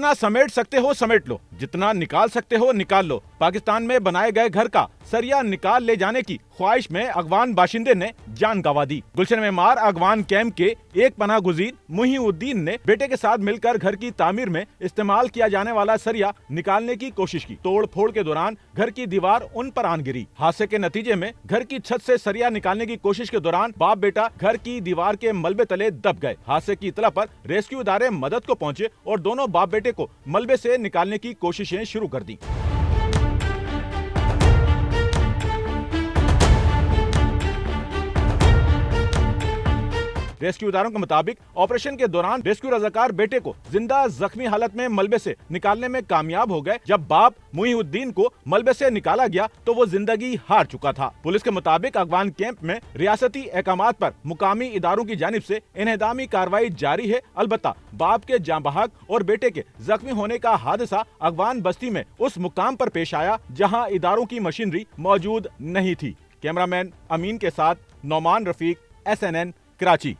जितना समेट सकते हो समेट लो, जितना निकाल सकते हो निकाल लो। पाकिस्तान में बनाए गए घर का सरिया निकाल ले जाने की ख्वाहिश में अगवान बाशिंदे ने जान गंवा दी। गुलशन मेमार अगवान कैंप के एक पनाह गुज़ीर मुहीउद्दीन ने बेटे के साथ मिलकर घर की तामीर में इस्तेमाल किया जाने वाला सरिया निकालने की कोशिश की। तोड़ फोड़ के दौरान घर की दीवार उन पर आन गिरी। हादसे के नतीजे में घर की छत से सरिया निकालने की कोशिश के दौरान बाप बेटा घर की दीवार के मलबे तले दब गए। हादसे की इतला पर रेस्क्यू इदारे मदद को पहुंचे और दोनों बाप बेटे को मलबे से निकालने की कोशिशें शुरू कर दी। रेस्क्यू इदारों के मुताबिक ऑपरेशन के दौरान रेस्क्यू रजाकार बेटे को जिंदा जख्मी हालत में मलबे से निकालने में कामयाब हो गए। जब बाप मुहीउद्दीन को मलबे से निकाला गया तो वो जिंदगी हार चुका था। पुलिस के मुताबिक अगवान कैंप में रियासती अहकामात पर मुकामी इदारों की जानिब से इन्हेदामी कार्रवाई जारी है। अलबत्ता बाप के जाँ बहक और बेटे के जख्मी होने का हादसा अगवान बस्ती में उस मुकाम पर पेश आया जहाँ इदारों की मशीनरी मौजूद नहीं थी। कैमरामैन अमीन के साथ Nauman Rafiq, SNN Karachi.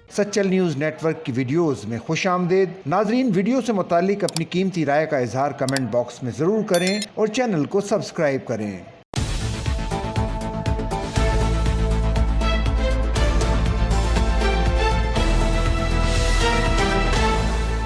Sachal news network की वीडियोस में खुशामदीद। नाजरीन, वीडियो से मुतालिक अपनी कीमती राय का इजहार कमेंट बॉक्स में ज़रूर करें और चैनल को सब्सक्राइब करें।